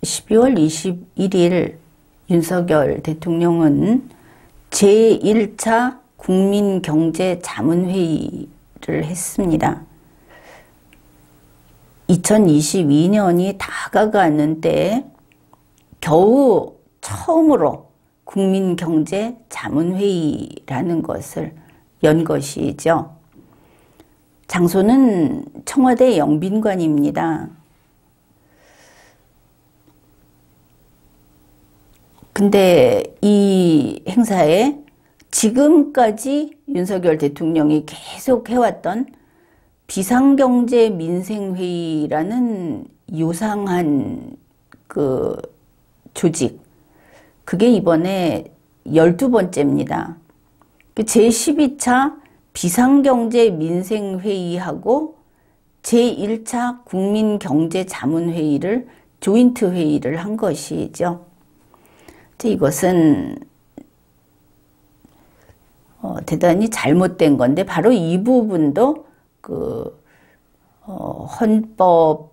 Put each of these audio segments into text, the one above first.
12월 21일 윤석열 대통령은 제1차 국민경제자문회의를 했습니다. 2022년이 다가가는 때 겨우 처음으로 국민경제자문회의라는 것을 연 것이죠. 장소는 청와대 영빈관입니다. 근데 이 행사에 지금까지 윤석열 대통령이 계속 해왔던 비상경제민생회의라는 요상한 그 조직, 그게 이번에 12번째입니다. 제12차 비상경제민생회의하고 제1차 국민경제자문회의를 조인트 회의를 한 것이죠. 이것은 대단히 잘못된 건데 바로 이 부분도 헌법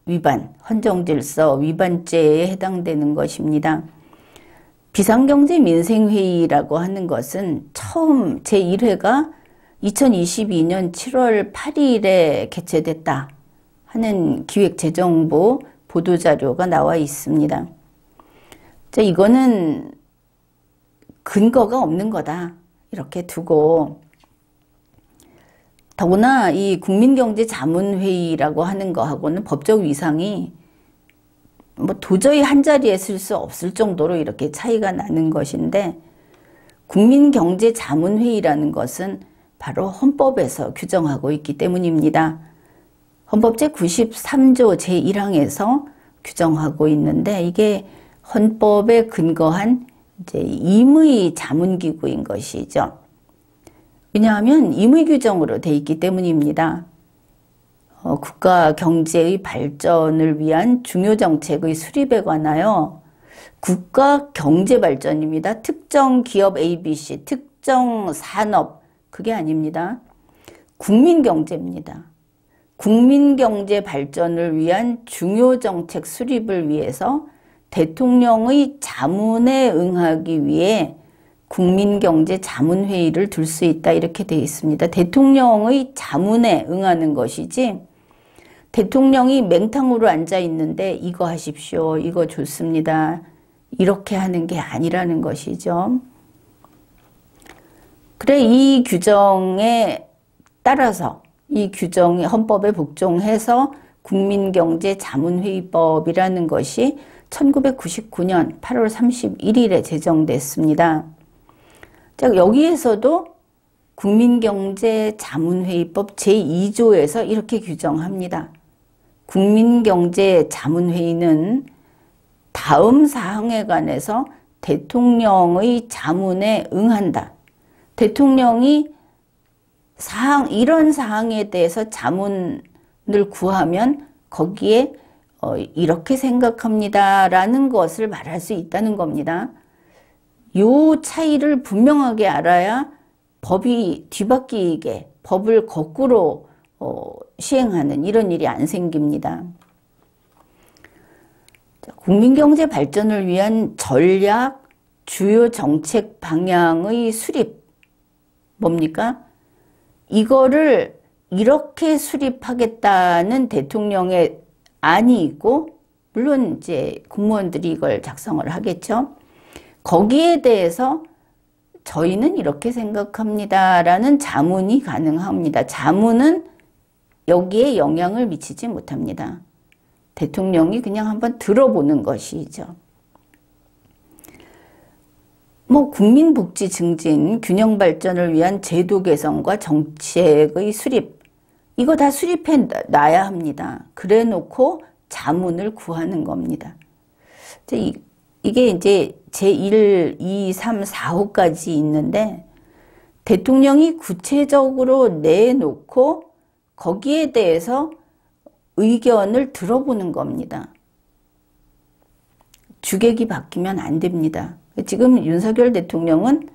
위반, 헌정질서 위반죄에 해당되는 것입니다. 비상경제민생회의라고 하는 것은 처음 제1회가 2022년 7월 8일에 개최됐다 하는 기획재정부 보도자료가 나와 있습니다. 이거는 근거가 없는 거다 이렇게 두고, 더구나 이 국민경제자문회의라고 하는 거하고는 법적 위상이 도저히 한자리에 쓸 수 없을 정도로 이렇게 차이가 나는 것인데, 국민경제자문회의라는 것은 바로 헌법에서 규정하고 있기 때문입니다. 헌법 제93조 제1항에서 규정하고 있는데, 이게 헌법에 근거한 이제 임의 자문기구인 것이죠. 왜냐하면 임의 규정으로 돼 있기 때문입니다. 국가 경제의 발전을 위한 중요 정책의 수립에 관하여 국가 경제 발전입니다. 특정 기업 ABC, 특정 산업, 그게 아닙니다. 국민 경제입니다. 국민 경제 발전을 위한 중요 정책 수립을 위해서 대통령의 자문에 응하기 위해 국민경제자문회의를 둘 수 있다 이렇게 되어 있습니다. 대통령의 자문에 응하는 것이지, 대통령이 맹탕으로 앉아 있는데 이거 하십시오, 이거 좋습니다, 이렇게 하는 게 아니라는 것이죠. 그래, 이 규정에 따라서, 이 규정이 헌법에 복종해서 국민경제자문회의법이라는 것이 1999년 8월 31일에 제정됐습니다. 자, 여기에서도 국민경제자문회의법 제2조에서 이렇게 규정합니다. 국민경제자문회의는 다음 사항에 관해서 대통령의 자문에 응한다. 대통령이 이런 사항에 대해서 자문을 구하면 거기에 이렇게 생각합니다 라는 것을 말할 수 있다는 겁니다. 요 차이를 분명하게 알아야 법이 뒤바뀌게, 법을 거꾸로 시행하는 이런 일이 안 생깁니다. 국민경제 발전을 위한 전략, 주요 정책 방향의 수립, 뭡니까? 이거를 이렇게 수립하겠다는 대통령의 안이 있고, 물론 이제 공무원들이 이걸 작성을 하겠죠. 거기에 대해서 저희는 이렇게 생각합니다 라는 자문이 가능합니다. 자문은 여기에 영향을 미치지 못합니다. 대통령이 그냥 한번 들어보는 것이죠. 국민복지 증진, 균형 발전을 위한 제도 개선과 정책의 수립, 이거 다 수립해 놔야 합니다. 그래 놓고 자문을 구하는 겁니다. 이게 이제 제1, 2, 3, 4호까지 있는데, 대통령이 구체적으로 내놓고 거기에 대해서 의견을 들어보는 겁니다. 주객이 바뀌면 안 됩니다. 지금 윤석열 대통령은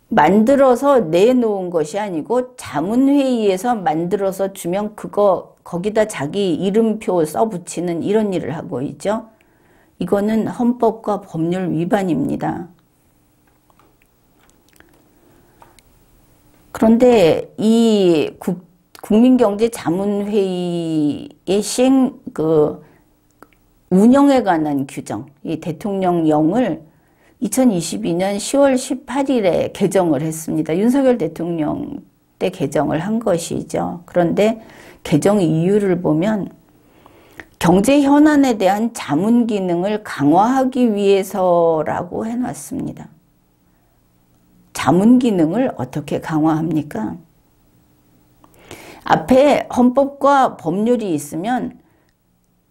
만들어서 내놓은 것이 아니고 자문회의에서 만들어서 주면 거기다 자기 이름표 써붙이는 이런 일을 하고 있죠. 이거는 헌법과 법률 위반입니다. 그런데 이 국민경제자문회의의 운영에 관한 규정, 이 대통령령을 2022년 10월 18일에 개정을 했습니다. 윤석열 대통령 때 개정을 한 것이죠. 그런데 개정 이유를 보면 경제 현안에 대한 자문 기능을 강화하기 위해서라고 해놨습니다. 자문 기능을 어떻게 강화합니까? 앞에 헌법과 법률이 있으면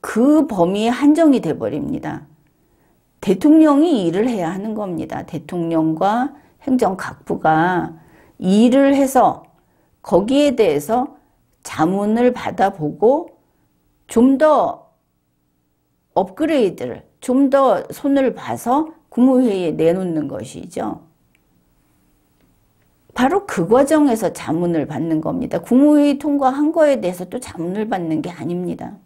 그 범위에 한정이 돼버립니다. 대통령이 일을 해야 하는 겁니다. 대통령과 행정각부가 일을 해서 거기에 대해서 자문을 받아보고 좀 더 업그레이드를, 좀 더 손을 봐서 국무회의에 내놓는 것이죠. 바로 그 과정에서 자문을 받는 겁니다. 국무회의 통과한 거에 대해서 또 자문을 받는 게 아닙니다.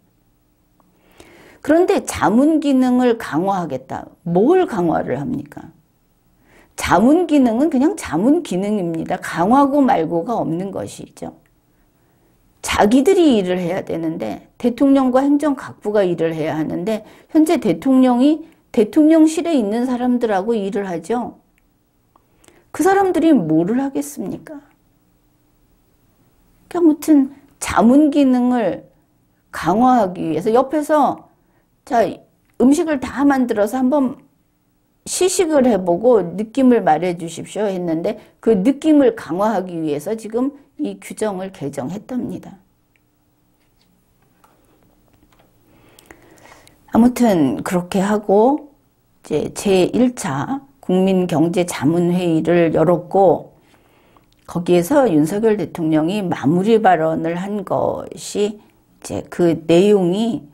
그런데 자문 기능을 강화하겠다. 뭘 강화를 합니까? 자문 기능은 그냥 자문 기능입니다. 강화고 말고가 없는 것이죠. 자기들이 일을 해야 되는데 대통령과 행정각부가 일을 해야 하는데 현재 대통령이 대통령실에 있는 사람들하고 일을 하죠. 그 사람들이 뭐를 하겠습니까? 아무튼 자문 기능을 강화하기 위해서 옆에서 자, 음식을 다 만들어서 한번 시식을 해보고 느낌을 말해 주십시오 했는데 그 느낌을 강화하기 위해서 지금 이 규정을 개정했답니다. 아무튼 그렇게 하고 이제 제1차 국민경제자문회의를 열었고 거기에서 윤석열 대통령이 마무리 발언을 한 것이 이제 그 내용이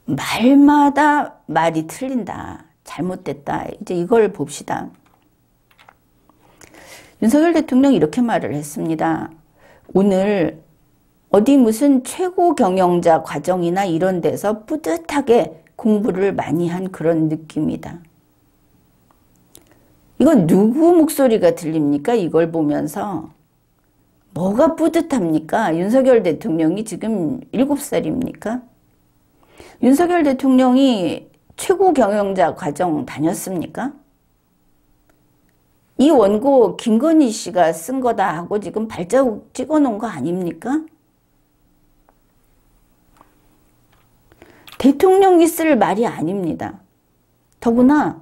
말마다 말이 틀린다. 잘못됐다. 이제 이걸 봅시다. 윤석열 대통령이 이렇게 말을 했습니다. 오늘 어디 무슨 최고 경영자 과정이나 이런 데서 뿌듯하게 공부를 많이 한 그런 느낌이다. 이건 누구 목소리가 들립니까? 이걸 보면서. 뭐가 뿌듯합니까? 윤석열 대통령이 지금 7살입니까? 윤석열 대통령이 최고 경영자 과정 다녔습니까? 이 원고 김건희 씨가 쓴 거다 하고 지금 발자국 찍어 놓은 거 아닙니까? 대통령이 쓸 말이 아닙니다. 더구나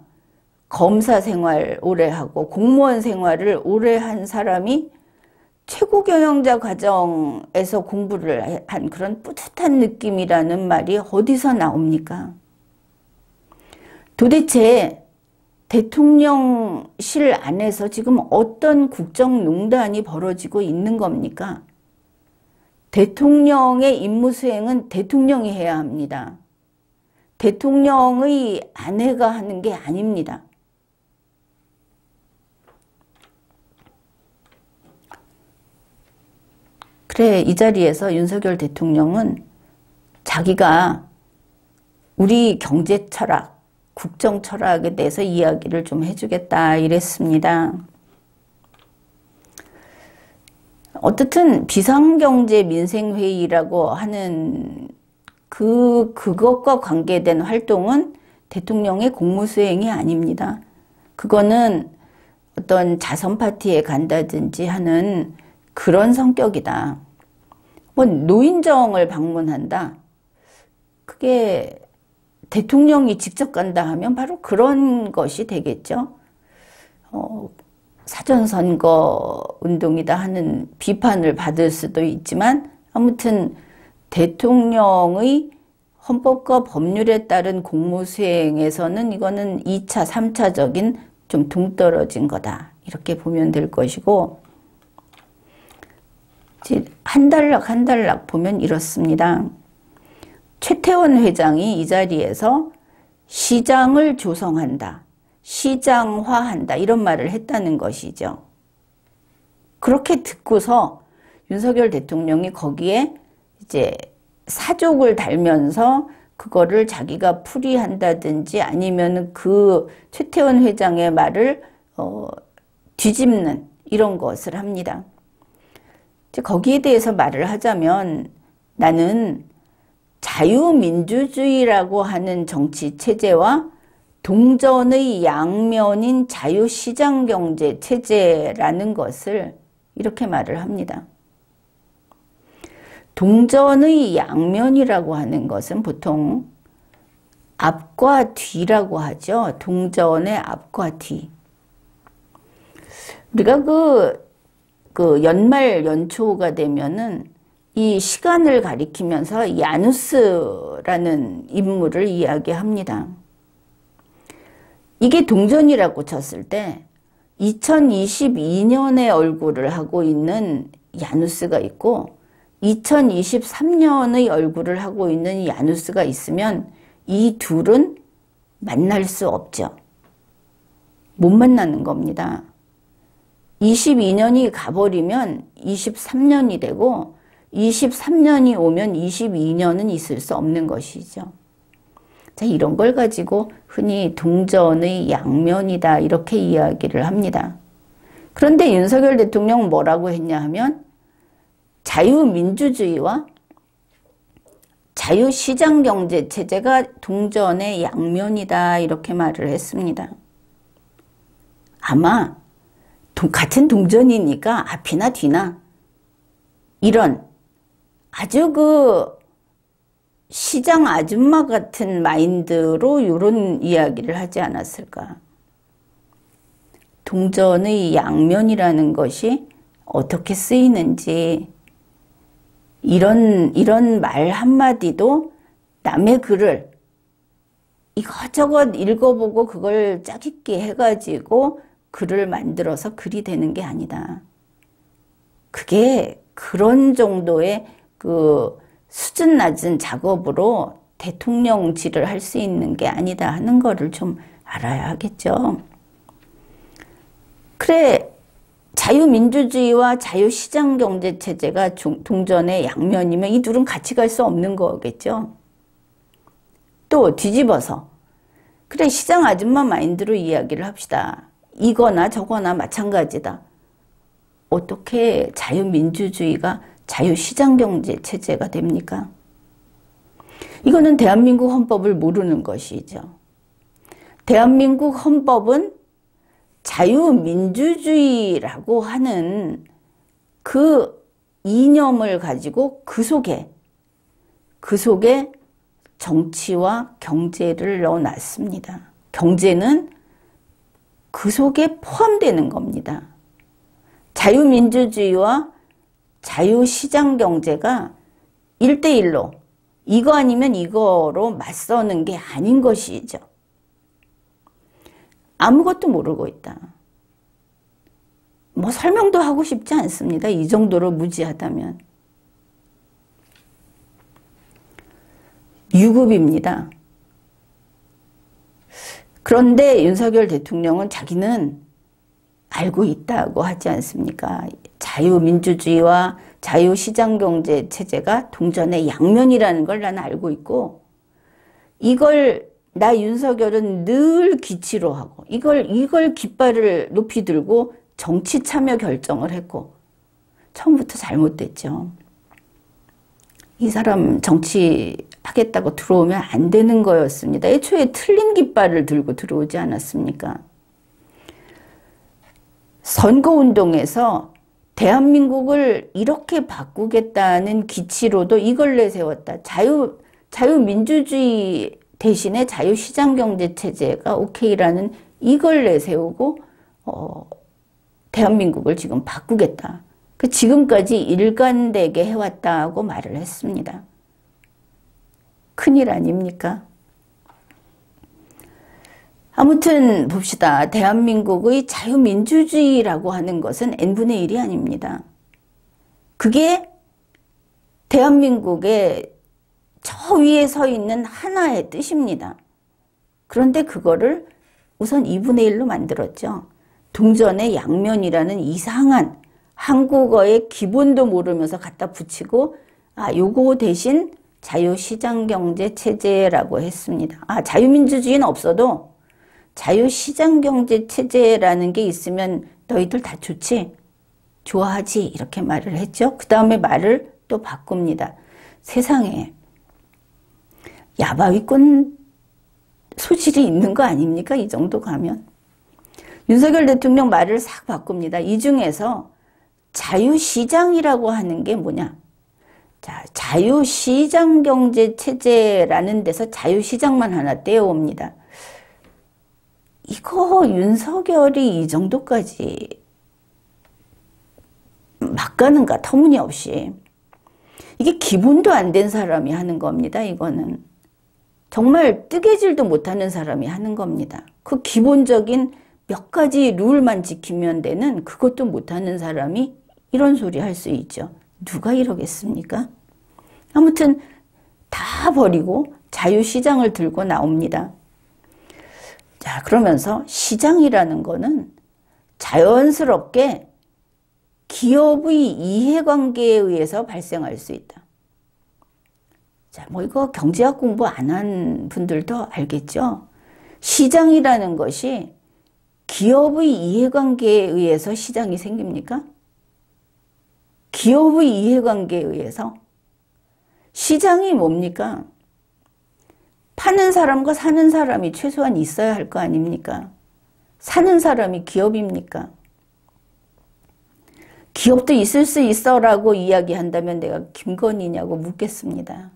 검사 생활 오래 하고 공무원 생활을 오래 한 사람이 최고 경영자 과정에서 공부를 한 그런 뿌듯한 느낌이라는 말이 어디서 나옵니까? 도대체 대통령실 안에서 지금 어떤 국정농단이 벌어지고 있는 겁니까? 대통령의 임무 수행은 대통령이 해야 합니다. 대통령의 아내가 하는 게 아닙니다. 그래, 이 자리에서 윤석열 대통령은 자기가 우리 경제 철학, 국정 철학에 대해서 이야기를 좀 해주겠다 이랬습니다. 어떻든 비상경제민생회의라고 하는 그것과 관계된 활동은 대통령의 공무수행이 아닙니다. 그거는 어떤 자선 파티에 간다든지 하는 그런 성격이다. 뭐 노인정을 방문한다. 그게 대통령이 직접 간다 하면 바로 그런 것이 되겠죠. 사전선거 운동이다 하는 비판을 받을 수도 있지만 아무튼 대통령의 헌법과 법률에 따른 공무수행에서는 이거는 2차, 3차적인 좀 동떨어진 거다. 이렇게 보면 될 것이고 한 단락 보면 이렇습니다. 최태원 회장이 이 자리에서 시장을 조성한다. 시장화한다. 이런 말을 했다는 것이죠. 그렇게 듣고서 윤석열 대통령이 거기에 이제 사족을 달면서 그거를 자기가 풀이한다든지 아니면 그 최태원 회장의 말을 뒤집는 이런 것을 합니다. 거기에 대해서 말을 하자면 나는 자유민주주의라고 하는 정치 체제와 동전의 양면인 자유시장경제 체제라는 것을 이렇게 말을 합니다. 동전의 양면이라고 하는 것은 보통 앞과 뒤라고 하죠. 동전의 앞과 뒤. 우리가 그 연말 연초가 되면은 이 시간을 가리키면서 야누스라는 인물을 이야기합니다. 이게 동전이라고 쳤을 때 2022년의 얼굴을 하고 있는 야누스가 있고 2023년의 얼굴을 하고 있는 야누스가 있으면 이 둘은 만날 수 없죠. 못 만나는 겁니다. 22년이 가버리면 23년이 되고 23년이 오면 22년은 있을 수 없는 것이죠. 자, 이런 걸 가지고 흔히 동전의 양면이다 이렇게 이야기를 합니다. 그런데 윤석열 대통령은 뭐라고 했냐 하면 자유민주주의와 자유시장경제 체제가 동전의 양면이다 이렇게 말을 했습니다. 아마 같은 동전이니까 앞이나 뒤나 이런 아주 시장 아줌마 같은 마인드로 이런 이야기를 하지 않았을까. 동전의 양면이라는 것이 어떻게 쓰이는지 이런 말 한마디도 남의 글을 이것저것 읽어보고 그걸 짜깁기 해가지고 글을 만들어서 글이 되는 게 아니다. 그게 그런 정도의 수준 낮은 작업으로 대통령질을 할 수 있는 게 아니다 하는 거를 좀 알아야 하겠죠. 그래, 자유민주주의와 자유시장경제체제가 동전의 양면이면 이 둘은 같이 갈 수 없는 거겠죠. 또 뒤집어서 그래, 시장 아줌마 마인드로 이야기를 합시다. 이거나 저거나 마찬가지다. 어떻게 자유민주주의가 자유시장경제체제가 됩니까? 이거는 대한민국 헌법을 모르는 것이죠. 대한민국 헌법은 자유민주주의라고 하는 그 이념을 가지고 그 속에 정치와 경제를 넣어놨습니다. 경제는 그 속에 포함되는 겁니다. 자유민주주의와 자유시장경제가 1대1로 이거 아니면 이거로 맞서는 게 아닌 것이죠. 아무것도 모르고 있다. 뭐 설명도 하고 싶지 않습니다. 이 정도로 무지하다면. 유급입니다. 그런데 윤석열 대통령은 자기는 알고 있다고 하지 않습니까? 자유민주주의와 자유시장경제 체제가 동전의 양면이라는 걸 나는 알고 있고 이걸 나 윤석열은 늘 기치로 하고 이걸 깃발을 높이 들고 정치 참여 결정을 했고 처음부터 잘못됐죠. 이 사람 정치하겠다고 들어오면 안 되는 거였습니다. 애초에 틀린 깃발을 들고 들어오지 않았습니까? 선거운동에서 대한민국을 이렇게 바꾸겠다는 기치로도 이걸 내세웠다. 자유민주주의 대신에 자유시장경제체제가 오케이라는 이걸 내세우고 대한민국을 지금 바꾸겠다. 지금까지 일관되게 해왔다고 말을 했습니다. 큰일 아닙니까? 아무튼 봅시다. 대한민국의 자유민주주의라고 하는 것은 n분의 1이 아닙니다. 그게 대한민국의 저 위에 서 있는 하나의 뜻입니다. 그런데 그거를 우선 2분의 1로 만들었죠. 동전의 양면이라는 이상한 한국어의 기본도 모르면서 갖다 붙이고 요거 대신 자유시장경제체제라고 했습니다. 자유민주주의는 없어도 자유시장경제체제라는 게 있으면 너희들 다 좋지? 좋아하지? 이렇게 말을 했죠. 그 다음에 말을 또 바꿉니다. 세상에 야바위권 소질이 있는 거 아닙니까? 이 정도 가면. 윤석열 대통령 말을 싹 바꿉니다. 이 중에서 자유시장이라고 하는 게 뭐냐? 자, 자유시장경제체제라는 데서 자유시장만 하나 떼어옵니다. 이거 윤석열이 이 정도까지 막 가는가 터무니없이. 이게 기본도 안 된 사람이 하는 겁니다. 이거는. 정말 뜨개질도 못하는 사람이 하는 겁니다. 그 기본적인 몇 가지 룰만 지키면 되는 그것도 못하는 사람이 이런 소리 할 수 있죠. 누가 이러겠습니까? 아무튼 다 버리고 자유시장을 들고 나옵니다. 자, 그러면서 시장이라는 거는 자연스럽게 기업의 이해관계에 의해서 발생할 수 있다. 자, 뭐 이거 경제학 공부 안 한 분들도 알겠죠? 시장이라는 것이 기업의 이해관계에 의해서 시장이 생깁니까? 기업의 이해관계에 의해서. 시장이 뭡니까? 파는 사람과 사는 사람이 최소한 있어야 할 거 아닙니까? 사는 사람이 기업입니까? 기업도 있을 수 있어라고 이야기한다면 내가 김건희냐고 묻겠습니다.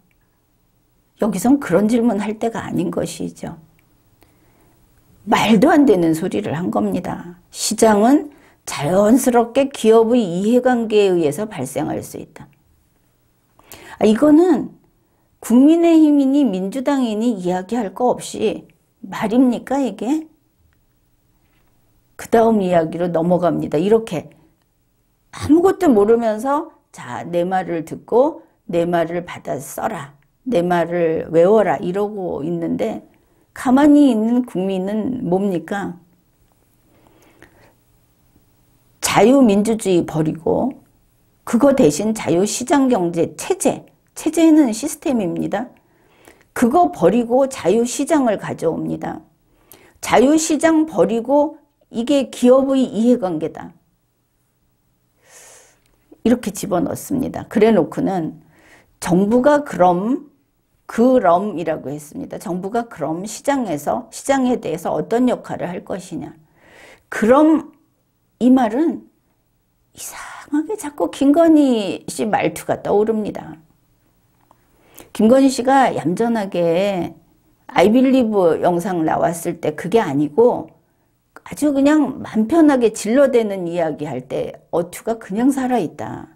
여기선 그런 질문 할 때가 아닌 것이죠. 말도 안 되는 소리를 한 겁니다. 시장은 자연스럽게 기업의 이해관계에 의해서 발생할 수 있다. 이거는 국민의힘이니 민주당이니 이야기할 거 없이 말입니까 이게? 그 다음 이야기로 넘어갑니다. 이렇게 아무것도 모르면서 자, 내 말을 듣고 내 말을 받아 써라. 내 말을 외워라. 이러고 있는데 가만히 있는 국민은 뭡니까? 자유민주주의 버리고 그거 대신 자유시장경제 체제, 체제는 시스템입니다. 그거 버리고 자유시장을 가져옵니다. 자유시장 버리고 이게 기업의 이해관계다. 이렇게 집어넣습니다. 그래 놓고는 정부가 그럼이라고 했습니다. 정부가 그럼 시장에 대해서 어떤 역할을 할 것이냐. 그럼 이 말은 이상하게 자꾸 김건희 씨 말투가 떠오릅니다. 김건희 씨가 얌전하게 I believe 영상 나왔을 때 그게 아니고 아주 그냥 맘 편하게 질러대는 이야기 할 때 어투가 그냥 살아있다.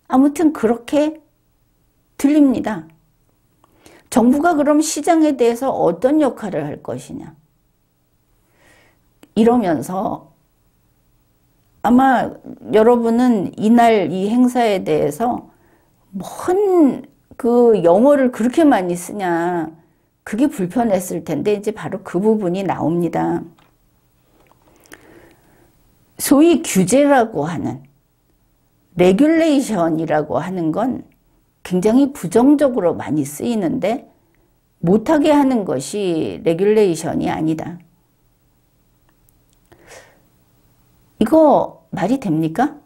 아무튼 그렇게 들립니다. 정부가 그럼 시장에 대해서 어떤 역할을 할 것이냐. 이러면서 아마 여러분은 이날 이 행사에 대해서 뭔 그 영어를 그렇게 많이 쓰냐. 그게 불편했을 텐데 이제 바로 그 부분이 나옵니다. 소위 규제라고 하는 레귤레이션이라고 하는 건 굉장히 부정적으로 많이 쓰이는데 못하게 하는 것이 레귤레이션이 아니다. 이거 말이 됩니까?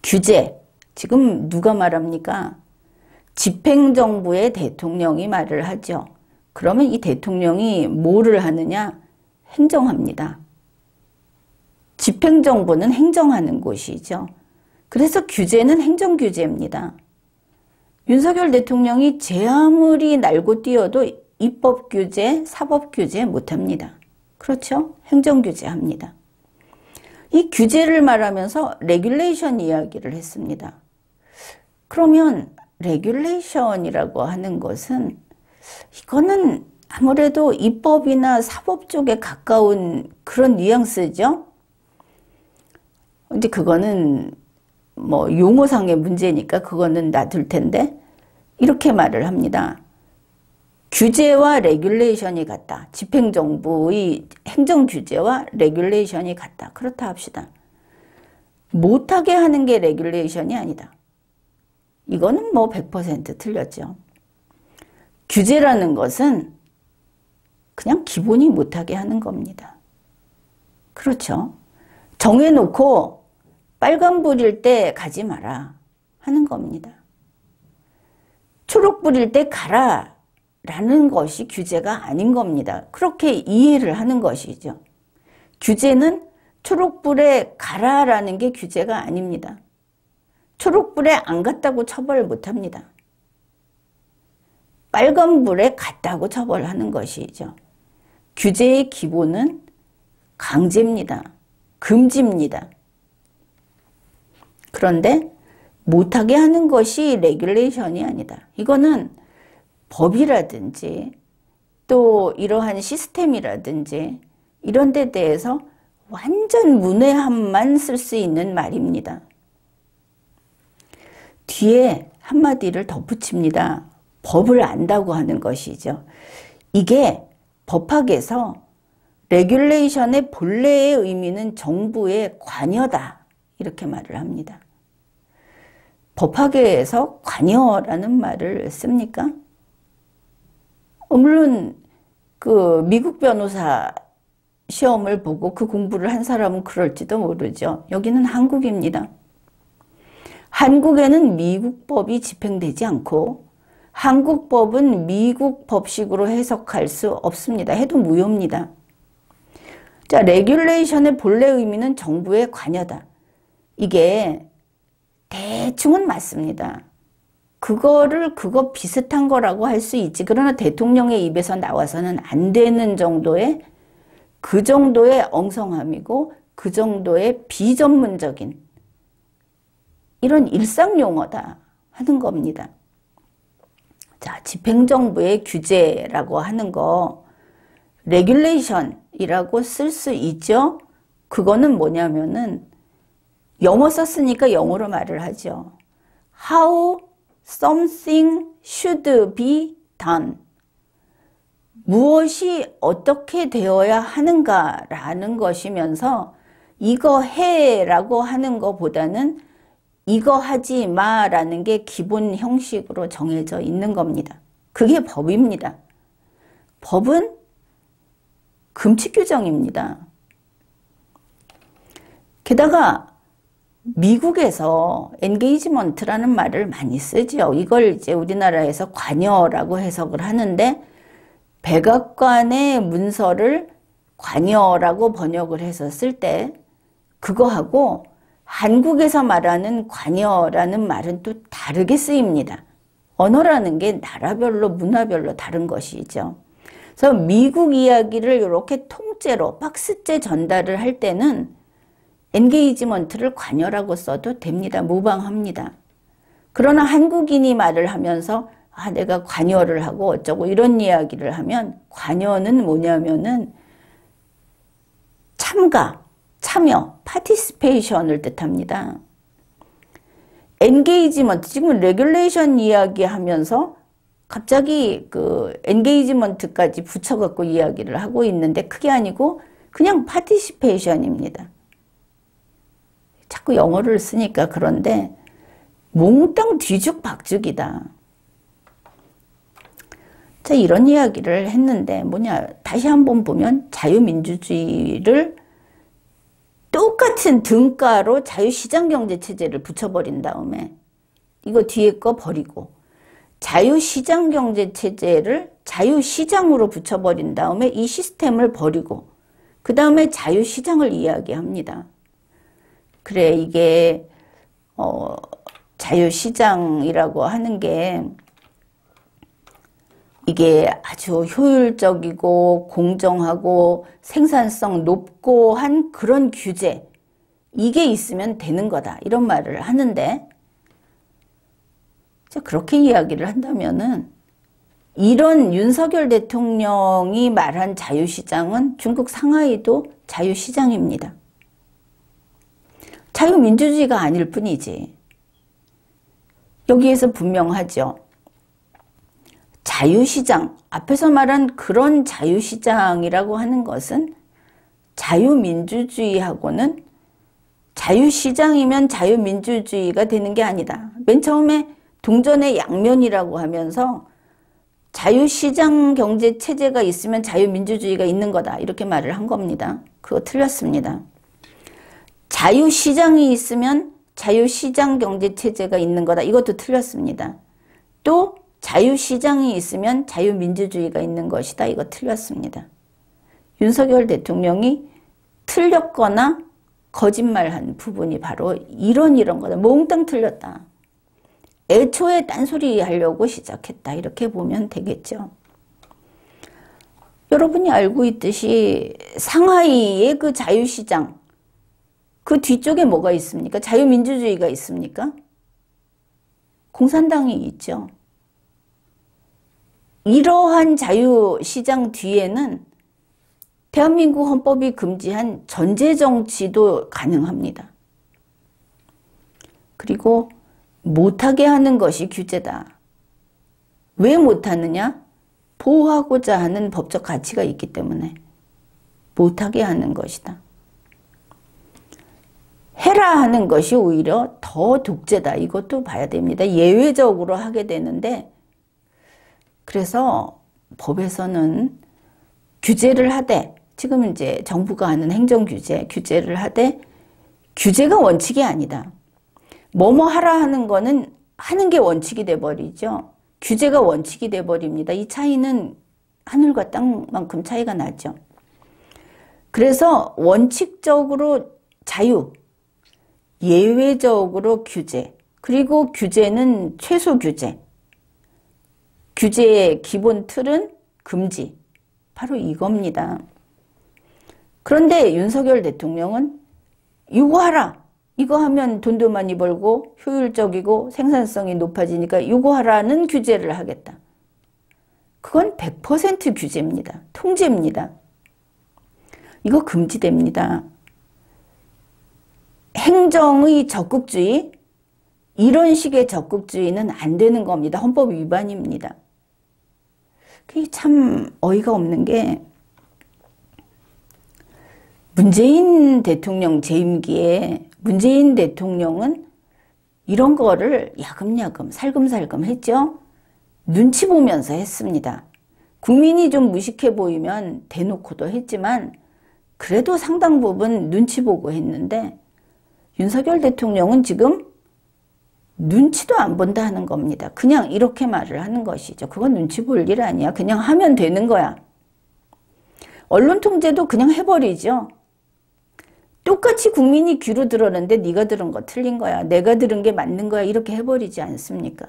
규제. 지금 누가 말합니까? 집행정부의 대통령이 말을 하죠. 그러면 이 대통령이 뭐를 하느냐? 행정합니다. 집행정부는 행정하는 곳이죠. 그래서 규제는 행정규제입니다. 윤석열 대통령이 제 아무리 날고 뛰어도 입법규제, 사법규제 못합니다. 그렇죠? 행정규제 합니다. 이 규제를 말하면서 레귤레이션 이야기를 했습니다. 그러면 레귤레이션이라고 하는 것은 이거는 아무래도 입법이나 사법 쪽에 가까운 그런 뉘앙스죠. 근데 그거는 뭐 용어상의 문제니까 그거는 놔둘 텐데 이렇게 말을 합니다. 규제와 레귤레이션이 같다. 집행정부의 행정규제와 레귤레이션이 같다. 그렇다 합시다. 못하게 하는 게 레귤레이션이 아니다. 이거는 뭐 100% 틀렸죠. 규제라는 것은 그냥 기본이 못하게 하는 겁니다. 그렇죠. 정해놓고 빨간불일 때 가지 마라 하는 겁니다. 초록불일 때 가라 라는 것이 규제가 아닌 겁니다. 그렇게 이해를 하는 것이죠. 규제는 초록불에 가라라는 게 규제가 아닙니다. 초록불에 안 갔다고 처벌 못합니다. 빨간불에 갔다고 처벌하는 것이죠. 규제의 기본은 강제입니다. 금지입니다. 그런데 못하게 하는 것이 레귤레이션이 아니다. 이거는 법이라든지 또 이러한 시스템이라든지 이런 데 대해서 완전 문외한만 쓸 수 있는 말입니다. 뒤에 한마디를 덧붙입니다. 법을 안다고 하는 것이죠. 이게 법학에서 레귤레이션의 본래의 의미는 정부의 관여다 이렇게 말을 합니다. 법학에서 관여라는 말을 씁니까? 물론 그 미국 변호사 시험을 보고 그 공부를 한 사람은 그럴지도 모르죠. 여기는 한국입니다. 한국에는 미국 법이 집행되지 않고 한국 법은 미국 법식으로 해석할 수 없습니다. 해도 무효입니다. 자, 레귤레이션의 본래 의미는 정부의 관여다. 이게 대충은 맞습니다. 그거 비슷한 거라고 할 수 있지. 그러나 대통령의 입에서 나와서는 안 되는 정도의 그 정도의 엉성함이고 그 정도의 비전문적인 이런 일상 용어다 하는 겁니다. 자, 집행정부의 규제라고 하는 거 레귤레이션이라고 쓸 수 있죠. 그거는 뭐냐면은 영어 썼으니까 영어로 말을 하죠. How something should be done. 무엇이 어떻게 되어야 하는가라는 것이면서 이거 해라고 하는 것보다는 이거 하지 마라는 게 기본 형식으로 정해져 있는 겁니다. 그게 법입니다. 법은 금칙 규정입니다. 게다가 미국에서 엔게이지먼트라는 말을 많이 쓰죠. 이걸 이제 우리나라에서 관여라고 해석을 하는데 백악관의 문서를 관여라고 번역을 해서 쓸 때 그거하고 한국에서 말하는 관여라는 말은 또 다르게 쓰입니다. 언어라는 게 나라별로 문화별로 다른 것이죠. 그래서 미국 이야기를 이렇게 통째로 박스째 전달을 할 때는 엔게이지먼트를 관여라고 써도 됩니다. 무방합니다. 그러나 한국인이 말을 하면서 내가 관여를 하고 어쩌고 이런 이야기를 하면 관여는 뭐냐면은 참여, 파티시페이션을 뜻합니다. 엔게이지먼트, 지금 레귤레이션 이야기하면서 갑자기 그 엔게이지먼트까지 붙여갖고 이야기를 하고 있는데 그게 아니고 그냥 파티시페이션입니다. 자꾸 영어를 쓰니까 그런데 몽땅 뒤죽박죽이다. 자, 이런 이야기를 했는데 다시 한번 보면 자유민주주의를 똑같은 등가로 자유시장경제체제를 붙여버린 다음에 이거 뒤에 거 버리고 자유시장경제체제를 자유시장으로 붙여버린 다음에 이 시스템을 버리고 그 다음에 자유시장을 이야기합니다. 그래, 이게 자유시장이라고 하는 게 이게 아주 효율적이고 공정하고 생산성 높고 한 그런 규제, 이게 있으면 되는 거다 이런 말을 하는데, 그렇게 이야기를 한다면은 이런 윤석열 대통령이 말한 자유시장은 중국 상하이도 자유시장입니다. 자유민주주의가 아닐 뿐이지. 여기에서 분명하죠. 자유시장, 앞에서 말한 그런 자유시장이라고 하는 것은 자유민주주의하고는 자유시장이면 자유민주주의가 되는 게 아니다. 맨 처음에 동전의 양면이라고 하면서 자유시장 경제 체제가 있으면 자유민주주의가 있는 거다 이렇게 말을 한 겁니다. 그거 틀렸습니다. 자유시장이 있으면 자유시장 경제 체제가 있는 거다 이것도 틀렸습니다. 또 자유시장이 있으면 자유민주주의가 있는 것이다 이거 틀렸습니다. 윤석열 대통령이 틀렸거나 거짓말한 부분이 바로 이런 거다. 몽땅 틀렸다. 애초에 딴소리 하려고 시작했다. 이렇게 보면 되겠죠. 여러분이 알고 있듯이 상하이의 그 자유시장 그 뒤쪽에 뭐가 있습니까? 자유민주주의가 있습니까? 공산당이 있죠. 이러한 자유시장 뒤에는 대한민국 헌법이 금지한 전제정치도 가능합니다. 그리고 못하게 하는 것이 규제다. 왜 못하느냐? 보호하고자 하는 법적 가치가 있기 때문에 못하게 하는 것이다. 해라 하는 것이 오히려 더 독재다. 이것도 봐야 됩니다. 예외적으로 하게 되는데 그래서 법에서는 규제를 하되 지금 이제 정부가 하는 행정규제, 규제를 하되 규제가 원칙이 아니다. 뭐뭐 하라 하는 거는 하는 게 원칙이 돼버리죠. 규제가 원칙이 돼버립니다. 이 차이는 하늘과 땅만큼 차이가 나죠. 그래서 원칙적으로 자유, 예외적으로 규제, 그리고 규제는 최소 규제. 규제의 기본 틀은 금지. 바로 이겁니다. 그런데 윤석열 대통령은 이거 하라. 이거 하면 돈도 많이 벌고 효율적이고 생산성이 높아지니까 이거 하라는 규제를 하겠다. 그건 100% 규제입니다. 통제입니다. 이거 금지됩니다. 행정의 적극주의, 이런 식의 적극주의는 안 되는 겁니다. 헌법 위반입니다. 그게 참 어이가 없는 게 문재인 대통령 재임기에 문재인 대통령은 이런 거를 야금야금 살금살금 했죠. 눈치 보면서 했습니다. 국민이 좀 무식해 보이면 대놓고도 했지만 그래도 상당 부분 눈치 보고 했는데 윤석열 대통령은 지금 눈치도 안 본다 하는 겁니다. 그냥 이렇게 말을 하는 것이죠. 그건 눈치 볼 일 아니야. 그냥 하면 되는 거야. 언론 통제도 그냥 해버리죠. 똑같이 국민이 귀로 들었는데 네가 들은 거 틀린 거야. 내가 들은 게 맞는 거야. 이렇게 해버리지 않습니까?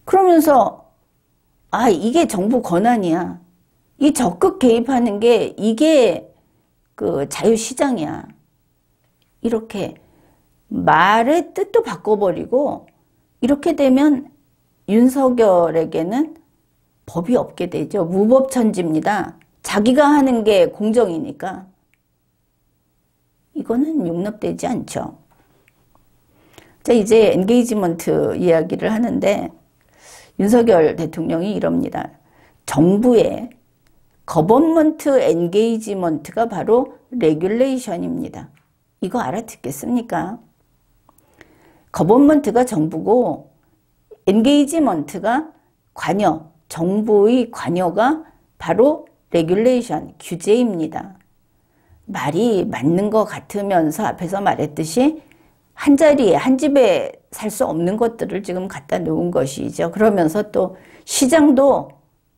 그러면서 이게 정부 권한이야. 이 적극 개입하는 게 이게 그 자유시장이야. 이렇게 말의 뜻도 바꿔버리고 이렇게 되면 윤석열에게는 법이 없게 되죠. 무법천지입니다. 자기가 하는 게 공정이니까. 이거는 용납되지 않죠. 자, 이제 엔게이지먼트 이야기를 하는데 윤석열 대통령이 이럽니다. 정부의 거버먼트 엔게이지먼트가 바로 레귤레이션입니다. 이거 알아듣겠습니까? 거버먼트가 정부고 엔게이지먼트가 관여, 정부의 관여가 바로 레귤레이션, 규제입니다. 말이 맞는 것 같으면서 앞에서 말했듯이 한 자리에, 한 집에 살 수 없는 것들을 지금 갖다 놓은 것이죠. 그러면서 또 시장도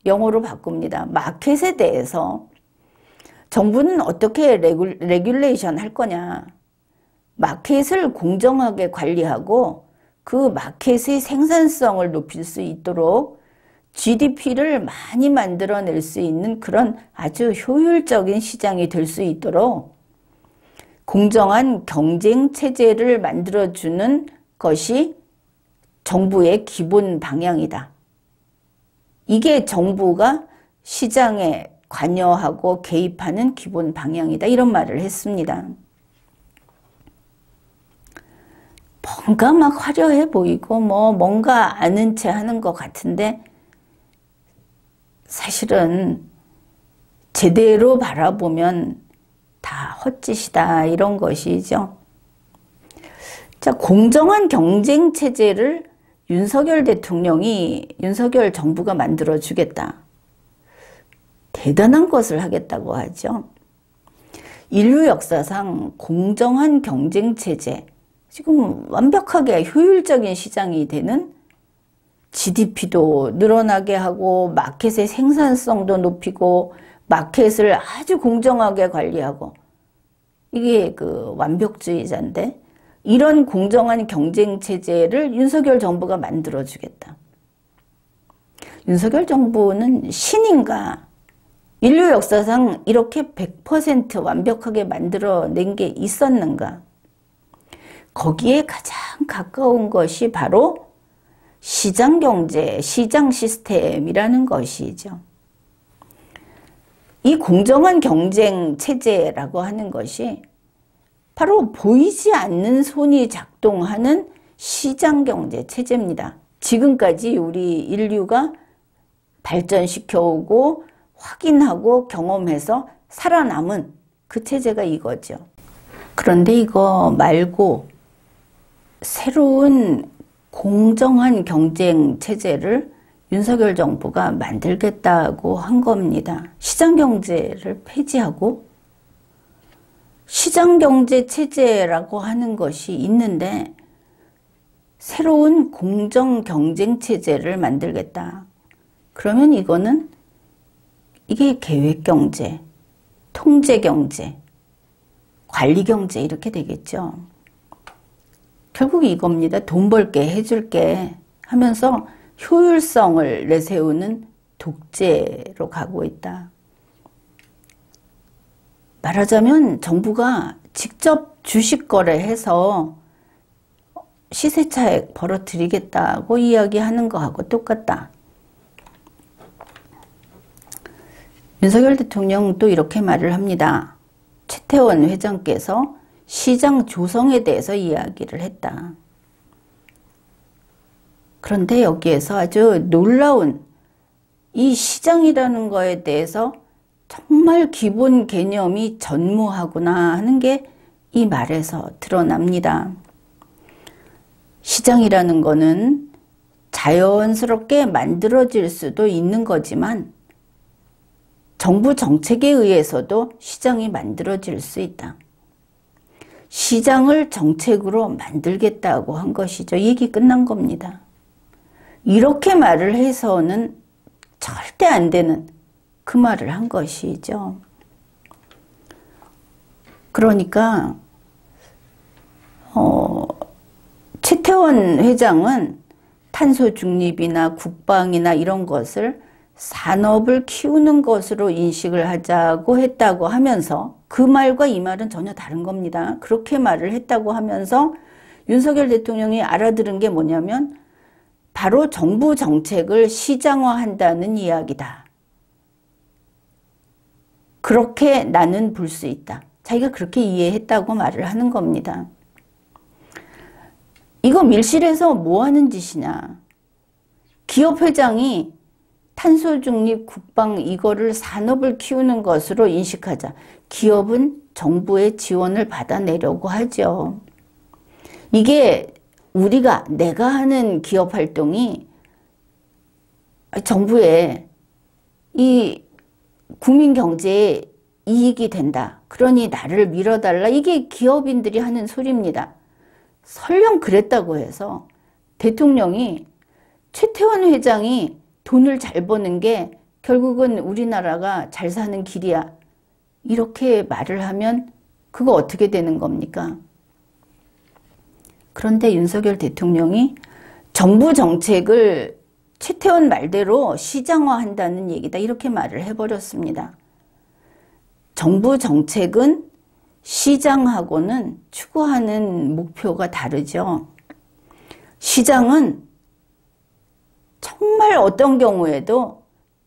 영어로 바꿉니다. 마켓에 대해서 정부는 어떻게 레귤레이션 할 거냐. 마켓을 공정하게 관리하고 그 마켓의 생산성을 높일 수 있도록 GDP를 많이 만들어낼 수 있는 그런 아주 효율적인 시장이 될 수 있도록 공정한 경쟁 체제를 만들어주는 것이 정부의 기본 방향이다. 이게 정부가 시장에 관여하고 개입하는 기본 방향이다. 이런 말을 했습니다. 뭔가 막 화려해 보이고 뭔가 아는 체 하는 것 같은데 사실은 제대로 바라보면 다 헛짓이다 이런 것이죠. 자, 공정한 경쟁 체제를 윤석열 정부가 만들어 주겠다. 대단한 것을 하겠다고 하죠. 인류 역사상 공정한 경쟁 체제, 지금 완벽하게 효율적인 시장이 되는 GDP도 늘어나게 하고 마켓의 생산성도 높이고 마켓을 아주 공정하게 관리하고, 이게 그 완벽주의자인데 이런 공정한 경쟁 체제를 윤석열 정부가 만들어 주겠다. 윤석열 정부는 신인가? 인류 역사상 이렇게 100% 완벽하게 만들어낸 게 있었는가? 거기에 가장 가까운 것이 바로 시장경제, 시장 시스템이라는 것이죠. 이 공정한 경쟁 체제라고 하는 것이 바로 보이지 않는 손이 작동하는 시장경제 체제입니다. 지금까지 우리 인류가 발전시켜오고 확인하고 경험해서 살아남은 그 체제가 이거죠. 그런데 이거 말고 새로운 공정한 경쟁 체제를 윤석열 정부가 만들겠다고 한 겁니다. 시장경제를 폐지하고 시장경제 체제라고 하는 것이 있는데 새로운 공정경쟁 체제를 만들겠다. 그러면 이게 계획경제, 통제경제, 관리경제 이렇게 되겠죠. 결국 이겁니다. 돈 벌게 해줄게 하면서 효율성을 내세우는 독재로 가고 있다. 말하자면 정부가 직접 주식 거래해서 시세 차익 벌어들이겠다고 이야기하는 거하고 똑같다. 윤석열 대통령 또 이렇게 말을 합니다. 최태원 회장께서 시장 조성에 대해서 이야기를 했다. 그런데 여기에서 아주 놀라운 이 시장이라는 거에 대해서 정말 기본 개념이 전무하구나 하는 게 이 말에서 드러납니다. 시장이라는 거는 자연스럽게 만들어질 수도 있는 거지만 정부 정책에 의해서도 시장이 만들어질 수 있다. 시장을 정책으로 만들겠다고 한 것이죠. 얘기 끝난 겁니다. 이렇게 말을 해서는 절대 안 되는 그 말을 한 것이죠. 그러니까 최태원 회장은 탄소 중립이나 국방이나 이런 것을 산업을 키우는 것으로 인식을 하자고 했다고 하면서 그 말과 이 말은 전혀 다른 겁니다. 그렇게 말을 했다고 하면서 윤석열 대통령이 알아들은 게 뭐냐면 바로 정부 정책을 시장화한다는 이야기다. 그렇게 나는 볼 수 있다. 자기가 그렇게 이해했다고 말을 하는 겁니다. 이거 밀실에서 뭐 하는 짓이냐. 기업 회장이 탄소 중립 국방 이거를 산업을 키우는 것으로 인식하자. 기업은 정부의 지원을 받아내려고 하죠. 이게 내가 하는 기업 활동이 정부의 이 국민 경제에 이익이 된다. 그러니 나를 밀어달라. 이게 기업인들이 하는 소리입니다. 설령 그랬다고 해서 대통령이 최태원 회장이 돈을 잘 버는 게 결국은 우리나라가 잘 사는 길이야. 이렇게 말을 하면 그거 어떻게 되는 겁니까? 그런데 윤석열 대통령이 정부 정책을 최태원 말대로 시장화한다는 얘기다. 이렇게 말을 해버렸습니다. 정부 정책은 시장하고는 추구하는 목표가 다르죠. 시장은 정말 어떤 경우에도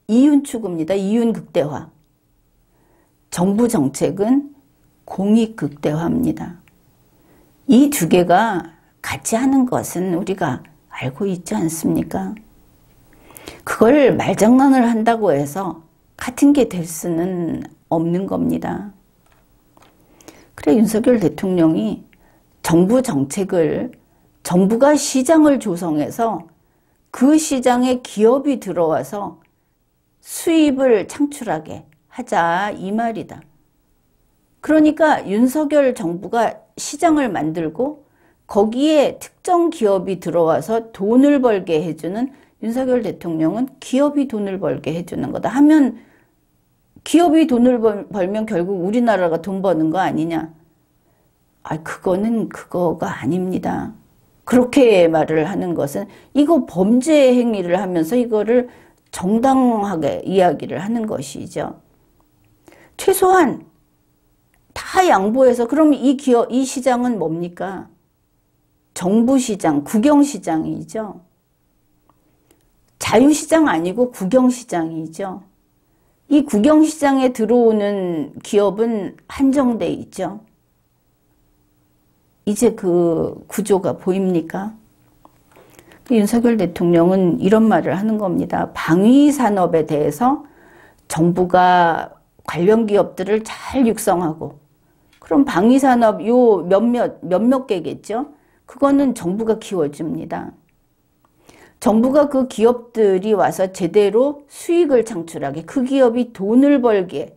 이윤 추구입니다. 이윤 극대화. 정부 정책은 공익 극대화입니다. 이 두 개가 같이 하는 것은 우리가 알고 있지 않습니까? 그걸 말장난을 한다고 해서 같은 게 될 수는 없는 겁니다. 그래 윤석열 대통령이 정부 정책을 정부가 시장을 조성해서 그 시장에 기업이 들어와서 수입을 창출하게 하자 이 말이다. 그러니까 윤석열 정부가 시장을 만들고 거기에 특정 기업이 들어와서 돈을 벌게 해주는, 윤석열 대통령은 기업이 돈을 벌게 해주는 거다 하면, 기업이 돈을 벌면 결국 우리나라가 돈 버는 거 아니냐? 그거는 그거가 아닙니다. 그렇게 말을 하는 것은 이거 범죄 행위를 하면서 이거를 정당하게 이야기를 하는 것이죠. 최소한 다 양보해서, 그럼 이 시장은 뭡니까? 정부시장, 국영시장이죠. 자유시장 아니고 국영시장이죠. 이 국영시장에 들어오는 기업은 한정돼 있죠. 이제 그 구조가 보입니까? 윤석열 대통령은 이런 말을 하는 겁니다. 방위산업에 대해서 정부가 관련 기업들을 잘 육성하고, 그럼 방위산업 요 몇몇 개겠죠? 그거는 정부가 키워줍니다. 정부가 그 기업들이 와서 제대로 수익을 창출하게, 그 기업이 돈을 벌게,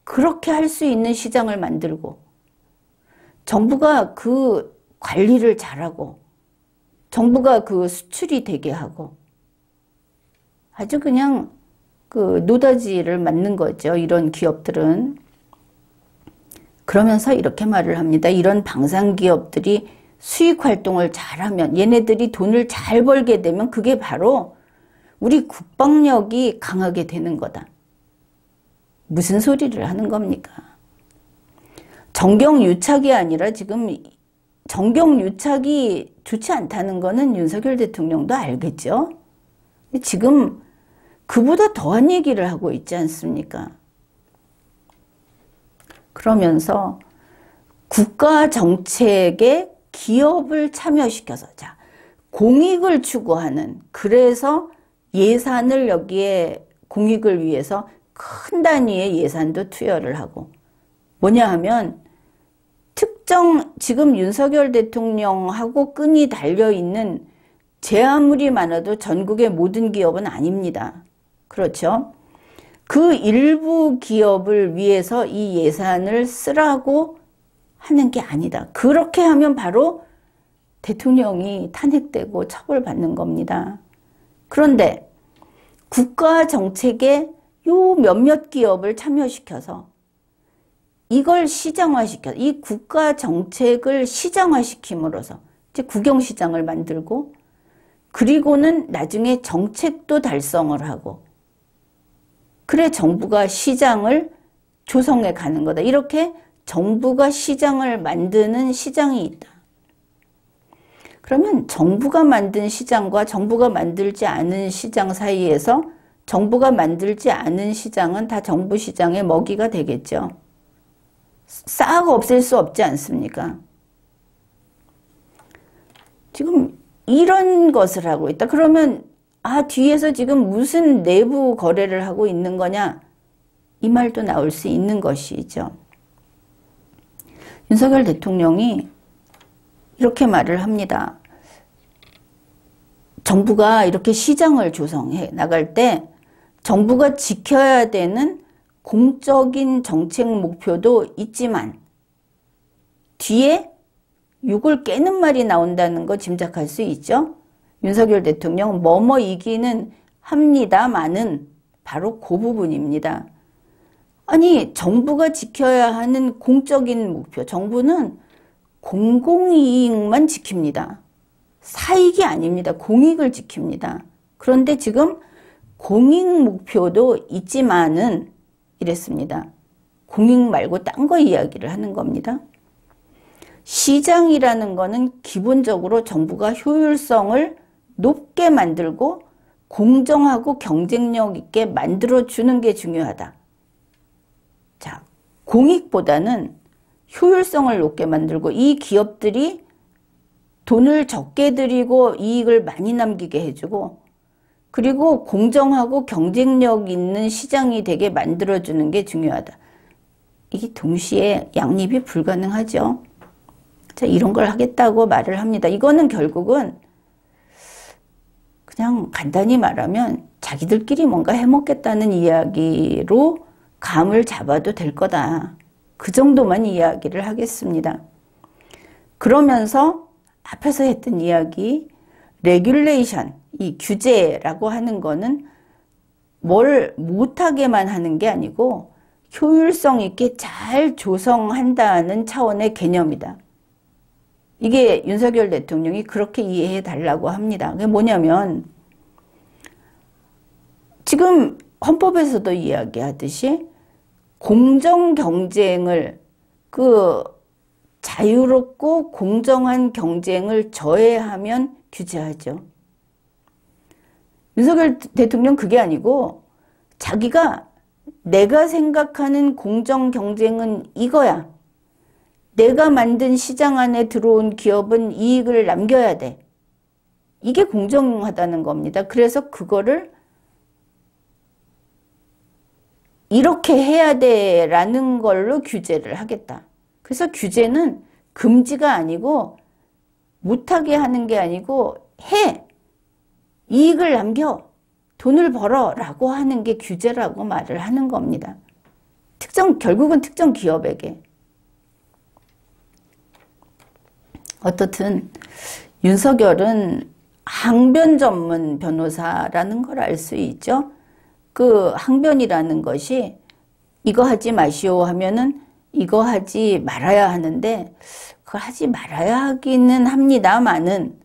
그렇게 할 수 있는 시장을 만들고, 정부가 그 관리를 잘하고, 정부가 그 수출이 되게 하고, 아주 그냥 그 노다지를 맞는 거죠. 이런 기업들은. 그러면서 이렇게 말을 합니다. 이런 방산기업들이 수익 활동을 잘하면, 얘네들이 돈을 잘 벌게 되면 그게 바로 우리 국방력이 강하게 되는 거다. 무슨 소리를 하는 겁니까? 정경유착이 아니라 지금 정경유착이 좋지 않다는 거는 윤석열 대통령도 알겠죠? 지금 그보다 더한 얘기를 하고 있지 않습니까? 그러면서 국가 정책에 기업을 참여시켜서, 자, 공익을 추구하는, 그래서 예산을 여기에 공익을 위해서 큰 단위의 예산도 투여를 하고, 뭐냐 하면 특정 지금 윤석열 대통령하고 끈이 달려있는, 제 아무리 많아도 전국의 모든 기업은 아닙니다. 그렇죠? 그 일부 기업을 위해서 이 예산을 쓰라고 하는 게 아니다. 그렇게 하면 바로 대통령이 탄핵되고 처벌받는 겁니다. 그런데 국가 정책에 요 몇몇 기업을 참여시켜서 이걸 시장화시켜서, 이 국가 정책을 시장화시킴으로써 이제 국영시장을 만들고, 그리고는 나중에 정책도 달성을 하고, 그래 정부가 시장을 조성해 가는 거다. 이렇게 정부가 시장을 만드는 시장이 있다. 그러면 정부가 만든 시장과 정부가 만들지 않은 시장 사이에서 정부가 만들지 않은 시장은 다 정부 시장의 먹이가 되겠죠. 싹 없앨 수 없지 않습니까? 지금 이런 것을 하고 있다. 그러면 뒤에서 지금 무슨 내부 거래를 하고 있는 거냐? 이 말도 나올 수 있는 것이죠. 윤석열 대통령이 이렇게 말을 합니다. 정부가 이렇게 시장을 조성해 나갈 때 정부가 지켜야 되는 공적인 정책 목표도 있지만 뒤에 욕을 깨는 말이 나온다는 거 짐작할 수 있죠? 윤석열 대통령 뭐뭐이기는 합니다만은 바로 그 부분입니다. 아니, 정부가 지켜야 하는 공적인 목표, 정부는 공공이익만 지킵니다. 사익이 아닙니다. 공익을 지킵니다. 그런데 지금 공익 목표도 있지만은 이랬습니다. 공익 말고 딴 거 이야기를 하는 겁니다. 시장이라는 거는 기본적으로 정부가 효율성을 높게 만들고 공정하고 경쟁력 있게 만들어주는 게 중요하다. 자, 공익보다는 효율성을 높게 만들고 이 기업들이 돈을 적게 들이고 이익을 많이 남기게 해주고 그리고 공정하고 경쟁력 있는 시장이 되게 만들어주는 게 중요하다. 이게 동시에 양립이 불가능하죠. 자, 이런 걸 하겠다고 말을 합니다. 이거는 결국은 그냥 간단히 말하면 자기들끼리 뭔가 해먹겠다는 이야기로 감을 잡아도 될 거다. 그 정도만 이야기를 하겠습니다. 그러면서 앞에서 했던 이야기, 레귤레이션, 이 규제라고 하는 거는 뭘 못하게만 하는 게 아니고 효율성 있게 잘 조성한다는 차원의 개념이다. 이게 윤석열 대통령이 그렇게 이해해 달라고 합니다. 그게 뭐냐면 지금 헌법에서도 이야기하듯이 공정 경쟁을 자유롭고 공정한 경쟁을 저해하면 규제하죠. 윤석열 대통령 그게 아니고 자기가 내가 생각하는 공정 경쟁은 이거야. 내가 만든 시장 안에 들어온 기업은 이익을 남겨야 돼. 이게 공정하다는 겁니다. 그래서 그거를 이렇게 해야 돼라는 걸로 규제를 하겠다. 그래서 규제는 금지가 아니고 못하게 하는 게 아니고 해. 이익을 남겨. 돈을 벌어 라고 하는 게 규제라고 말을 하는 겁니다. 결국은 특정 기업에게. 어떻든 윤석열은 항변 전문 변호사라는 걸 알 수 있죠. 그 항변이라는 것이 이거 하지 마시오 하면은 이거 하지 말아야 하는데 그걸 하지 말아야 하기는 합니다만은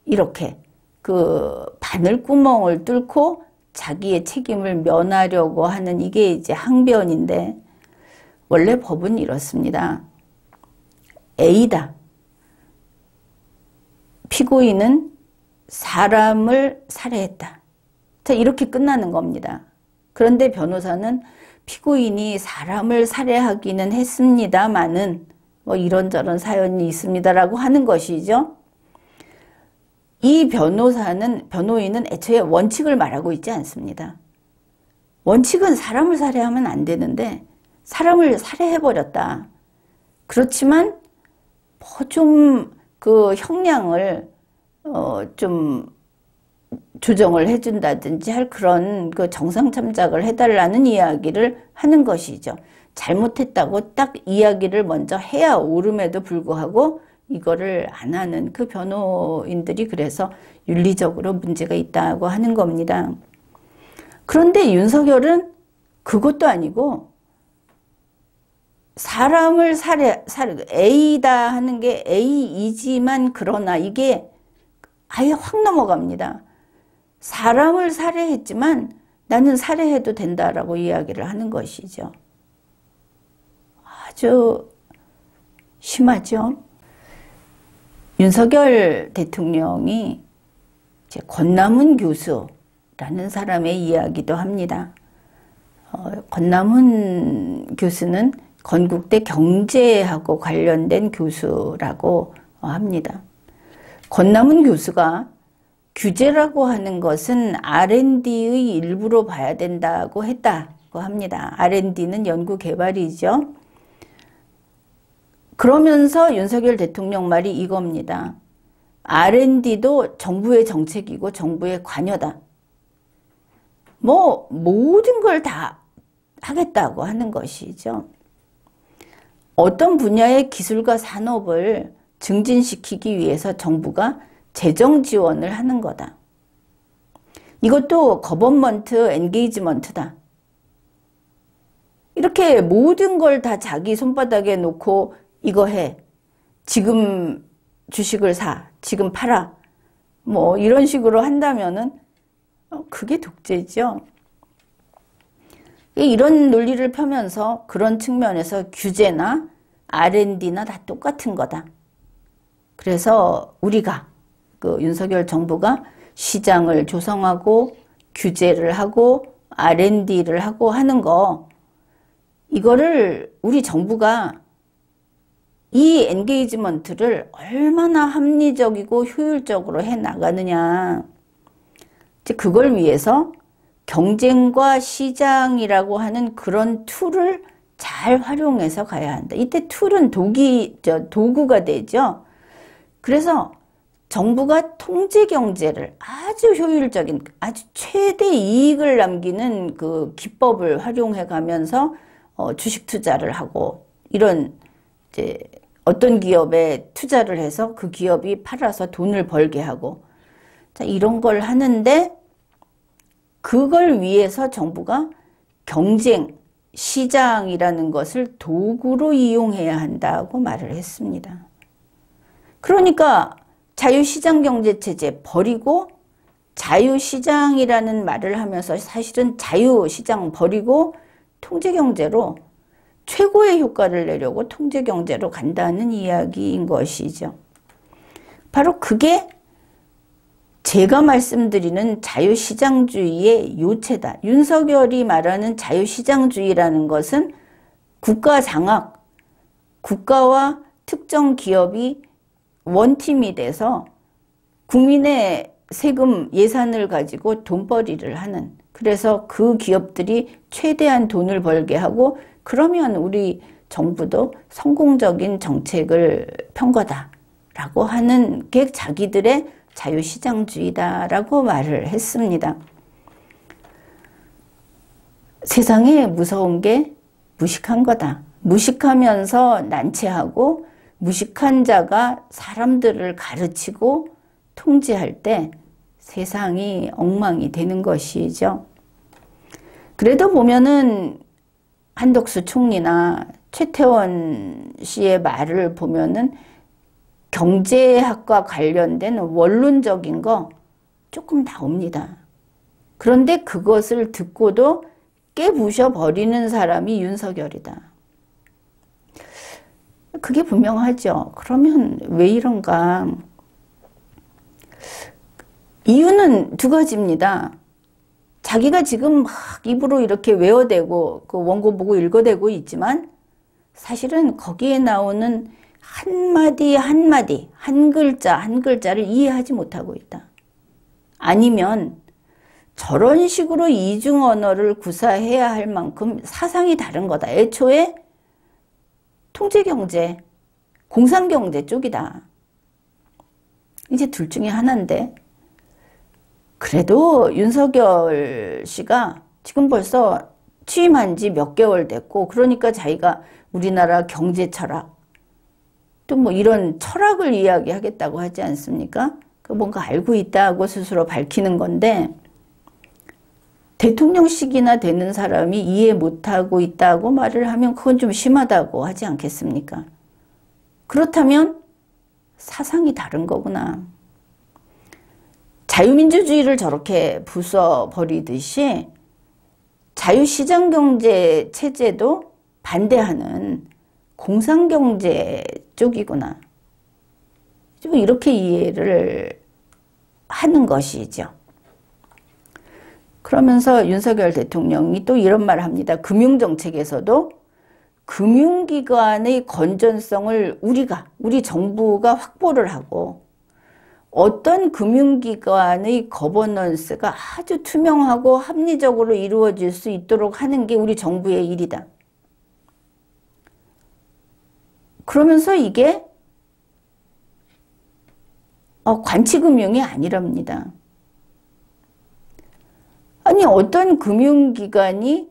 이렇게 그 바늘구멍을 뚫고 자기의 책임을 면하려고 하는 이게 이제 항변인데 원래 법은 이렇습니다. A다. 피고인은 사람을 살해했다. 자, 이렇게 끝나는 겁니다. 그런데 변호사는 피고인이 사람을 살해하기는 했습니다마는 뭐 이런저런 사연이 있습니다라고 하는 것이죠. 이 변호인은 애초에 원칙을 말하고 있지 않습니다. 원칙은 사람을 살해하면 안 되는데 사람을 살해해버렸다. 그렇지만 뭐 좀 그 형량을 좀 조정을 해준다든지 할 그런 그 정상참작을 해달라는 이야기를 하는 것이죠. 잘못했다고 딱 이야기를 먼저 해야 옳음에도 불구하고 이거를 안 하는 그 변호인들이 그래서 윤리적으로 문제가 있다고 하는 겁니다. 그런데 윤석열은 그것도 아니고 사람을 A다 하는 게 A이지만 그러나 이게 아예 확 넘어갑니다. 사람을 살해했지만 나는 살해해도 된다라고 이야기를 하는 것이죠. 아주 심하죠. 윤석열 대통령이 이제 권남훈 교수라는 사람의 이야기도 합니다. 권남훈 교수는 건국대 경제하고 관련된 교수라고 합니다. 권남훈 교수가 규제라고 하는 것은 R&D의 일부로 봐야 된다고 했다고 합니다. R&D는 연구개발이죠. 그러면서 윤석열 대통령 말이 이겁니다. R&D도 정부의 정책이고 정부의 관여다. 뭐 모든 걸 다 하겠다고 하는 것이죠. 어떤 분야의 기술과 산업을 증진시키기 위해서 정부가 재정 지원을 하는 거다. 이것도 거버먼트 엔게이지먼트다. 이렇게 모든 걸 다 자기 손바닥에 놓고 이거 해. 지금 주식을 사. 지금 팔아. 뭐 이런 식으로 한다면은 그게 독재죠. 이런 논리를 펴면서 그런 측면에서 규제나 R&D나 다 똑같은 거다. 그래서 우리가 그 윤석열 정부가 시장을 조성하고 규제를 하고 R&D를 하고 하는 거 이거를 우리 정부가 이 엔게이지먼트를 얼마나 합리적이고 효율적으로 해 나가느냐. 그걸 위해서 경쟁과 시장이라고 하는 그런 툴을 잘 활용해서 가야 한다. 이때 툴은 도구가 되죠. 그래서 정부가 통제 경제를 아주 효율적인, 아주 최대 이익을 남기는 그 기법을 활용해 가면서 주식 투자를 하고, 이런 이제 어떤 기업에 투자를 해서 그 기업이 팔아서 돈을 벌게 하고, 자, 이런 걸 하는데, 그걸 위해서 정부가 경쟁, 시장이라는 것을 도구로 이용해야 한다고 말을 했습니다. 그러니까 자유시장 경제체제 버리고 자유시장이라는 말을 하면서 사실은 자유시장 버리고 통제경제로 최고의 효과를 내려고 통제경제로 간다는 이야기인 것이죠. 바로 그게 제가 말씀드리는 자유시장주의의 요체다. 윤석열이 말하는 자유시장주의라는 것은 국가 장악, 국가와 특정 기업이 원팀이 돼서 국민의 세금 예산을 가지고 돈벌이를 하는, 그래서 그 기업들이 최대한 돈을 벌게 하고, 그러면 우리 정부도 성공적인 정책을 편 거다라고 하는 게 자기들의 자유시장주의다라고 말을 했습니다. 세상에 무서운 게 무식한 거다. 무식하면서 난처하고, 무식한 자가 사람들을 가르치고 통제할 때 세상이 엉망이 되는 것이죠. 그래도 보면은 한덕수 총리나 최태원 씨의 말을 보면은 경제학과 관련된 원론적인 거 조금 나옵니다. 그런데 그것을 듣고도 깨부셔버리는 사람이 윤석열이다. 그게 분명하죠. 그러면 왜 이런가? 이유는 두 가지입니다. 자기가 지금 막 입으로 이렇게 외워대고 그 원고 보고 읽어대고 있지만 사실은 거기에 나오는 한마디 한마디, 한 글자 한 글자를 이해하지 못하고 있다. 아니면 저런 식으로 이중 언어를 구사해야 할 만큼 사상이 다른 거다. 애초에 통제경제, 공산경제 쪽이다. 이제 둘 중에 하나인데, 그래도 윤석열 씨가 지금 벌써 취임한 지 몇 개월 됐고, 그러니까 자기가 우리나라 경제 철학, 또 뭐 이런 철학을 이야기하겠다고 하지 않습니까? 그 뭔가 알고 있다고 스스로 밝히는 건데, 대통령직이나 되는 사람이 이해 못하고 있다고 말을 하면 그건 좀 심하다고 하지 않겠습니까? 그렇다면 사상이 다른 거구나. 자유민주주의를 저렇게 부숴버리듯이 자유시장경제 체제도 반대하는 공산경제 쪽이구나. 좀 이렇게 이해를 하는 것이죠. 그러면서 윤석열 대통령이 또 이런 말을 합니다. 금융정책에서도 금융기관의 건전성을 우리 정부가 확보를 하고, 어떤 금융기관의 거버넌스가 아주 투명하고 합리적으로 이루어질 수 있도록 하는 게 우리 정부의 일이다. 그러면서 이게 관치금융이 아니랍니다. 아니, 어떤 금융기관이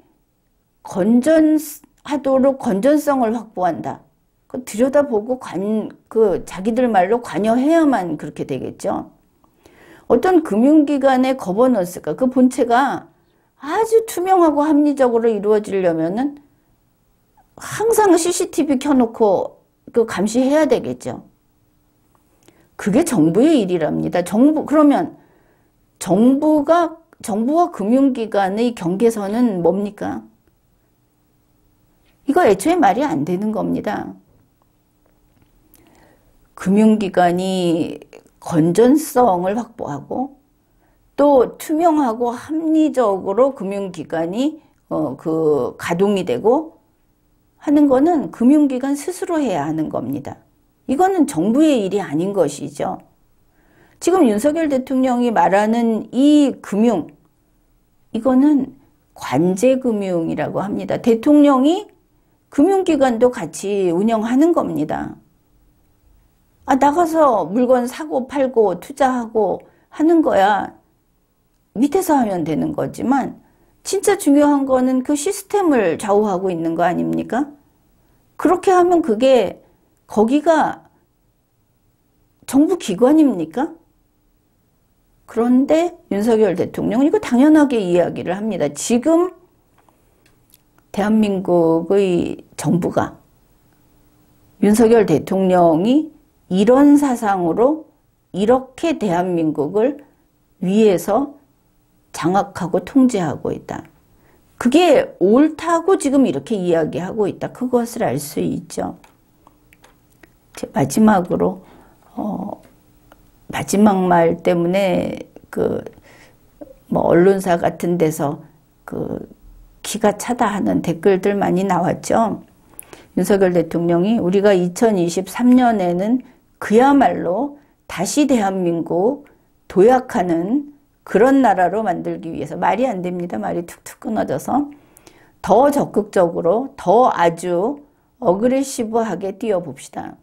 건전하도록 건전성을 확보한다. 그 들여다보고 자기들 말로 관여해야만 그렇게 되겠죠. 어떤 금융기관의 거버넌스가, 그 본체가 아주 투명하고 합리적으로 이루어지려면은 항상 CCTV 켜놓고 그 감시해야 되겠죠. 그게 정부의 일이랍니다. 그러면 정부와 금융기관의 경계선은 뭡니까? 이거 애초에 말이 안 되는 겁니다. 금융기관이 건전성을 확보하고 또 투명하고 합리적으로 금융기관이 가동이 되고 하는 거는 금융기관 스스로 해야 하는 겁니다. 이거는 정부의 일이 아닌 것이죠. 지금 윤석열 대통령이 말하는 이 금융, 이거는 관제금융이라고 합니다. 대통령이 금융기관도 같이 운영하는 겁니다. 나가서 물건 사고 팔고 투자하고 하는 거야 밑에서 하면 되는 거지만 진짜 중요한 거는 그 시스템을 좌우하고 있는 거 아닙니까? 그렇게 하면 그게 거기가 정부 기관입니까? 그런데 윤석열 대통령은 이거 당연하게 이야기를 합니다. 지금 대한민국의 정부가 윤석열 대통령이 이런 사상으로 이렇게 대한민국을 위에서 장악하고 통제하고 있다. 그게 옳다고 지금 이렇게 이야기하고 있다. 그것을 알 수 있죠. 마지막으로 마지막 말 때문에 언론사 같은 데서 기가 차다 하는 댓글들 많이 나왔죠. 윤석열 대통령이 우리가 2023년에는 그야말로 다시 대한민국 도약하는 그런 나라로 만들기 위해서 말이 안 됩니다. 말이 툭툭 끊어져서 더 적극적으로 더 아주 어그레시브하게 뛰어봅시다.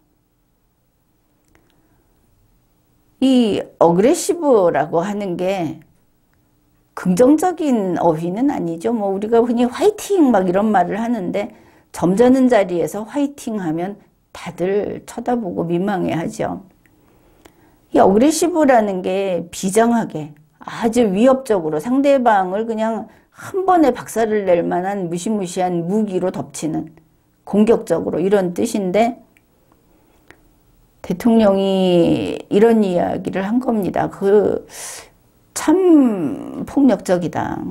이 어그레시브라고 하는 게 긍정적인 어휘는 아니죠. 우리가 흔히 화이팅 막 이런 말을 하는데 점잖은 자리에서 화이팅 하면 다들 쳐다보고 민망해하죠. 이 어그레시브라는 게 비장하게 아주 위협적으로 상대방을 그냥 한 번에 박살을 낼 만한 무시무시한 무기로 덮치는 공격적으로 이런 뜻인데 대통령이 이런 이야기를 한 겁니다. 참 폭력적이다.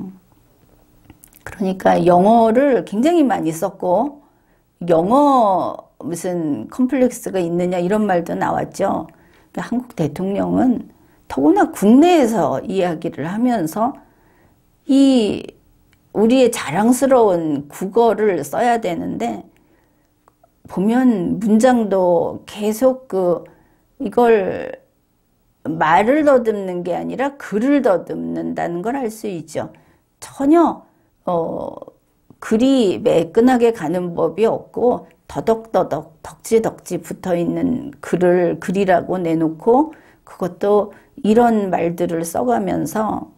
그러니까 영어를 굉장히 많이 썼고 영어 무슨 컴플렉스가 있느냐 이런 말도 나왔죠. 그러니까 한국 대통령은 더구나 국내에서 이야기를 하면서 이 우리의 자랑스러운 국어를 써야 되는데 보면 문장도 계속 이걸 말을 더듬는 게 아니라 글을 더듬는다는 걸 알 수 있죠. 전혀 글이 매끈하게 가는 법이 없고 더덕더덕 덕지덕지 붙어있는 글을 글이라고 내놓고 그것도 이런 말들을 써가면서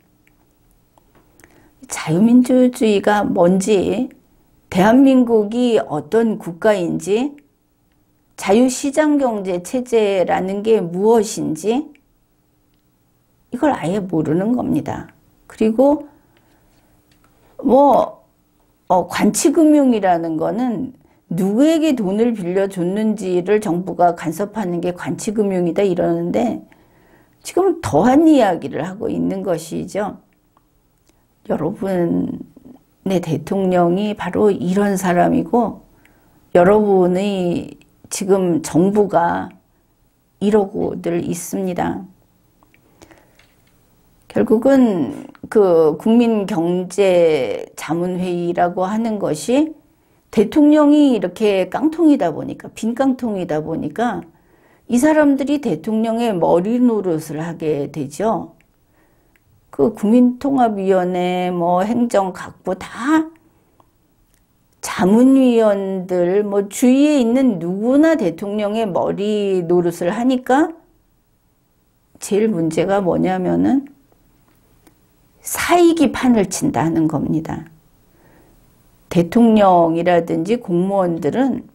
자유민주주의가 뭔지 대한민국이 어떤 국가인지 자유시장경제 체제라는 게 무엇인지 이걸 아예 모르는 겁니다. 그리고 관치금융이라는 거는 누구에게 돈을 빌려줬는지를 정부가 간섭하는 게 관치금융이다 이러는데 지금 더한 이야기를 하고 있는 것이죠. 여러분의 대통령이 바로 이런 사람이고 여러분의 지금 정부가 이러고들 있습니다. 결국은 국민경제자문회의라고 하는 것이 대통령이 이렇게 깡통이다 보니까 빈 깡통이다 보니까 이 사람들이 대통령의 머리 노릇을 하게 되죠. 국민통합위원회 행정각부 다 자문위원들 주위에 있는 누구나 대통령의 머리 노릇을 하니까 제일 문제가 뭐냐면은 사익이 판을 친다는 겁니다. 대통령이라든지 공무원들은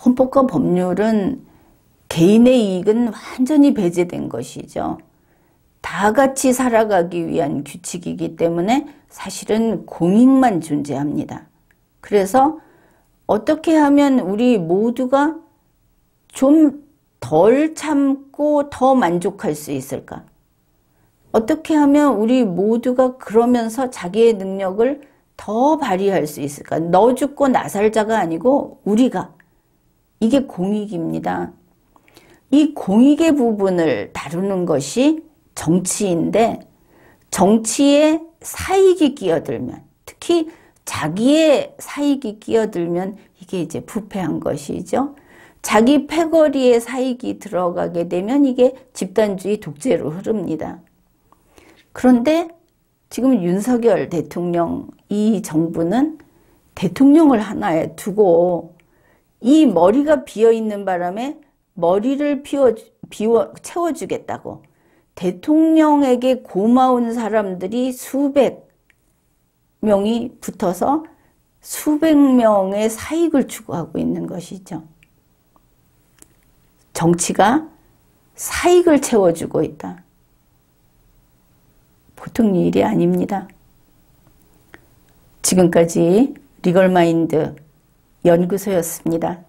헌법과 법률은 개인의 이익은 완전히 배제된 것이죠. 다 같이 살아가기 위한 규칙이기 때문에 사실은 공익만 존재합니다. 그래서 어떻게 하면 우리 모두가 좀 덜 참고 더 만족할 수 있을까? 어떻게 하면 우리 모두가 그러면서 자기의 능력을 더 발휘할 수 있을까? 너 죽고 나 살자가 아니고 우리가. 이게 공익입니다. 이 공익의 부분을 다루는 것이 정치인데 정치에 사익이 끼어들면 특히 자기의 사익이 끼어들면 이게 이제 부패한 것이죠. 자기 패거리에 사익이 들어가게 되면 이게 집단주의 독재로 흐릅니다. 그런데 지금 윤석열 대통령 이 정부는 대통령을 하나에 두고 이 머리가 비어있는 바람에 머리를 채워주겠다고 대통령에게 고마운 사람들이 수백 명이 붙어서 수백 명의 사익을 추구하고 있는 것이죠. 정치가 사익을 채워주고 있다. 보통 일이 아닙니다. 지금까지 리걸마인드 연구소였습니다.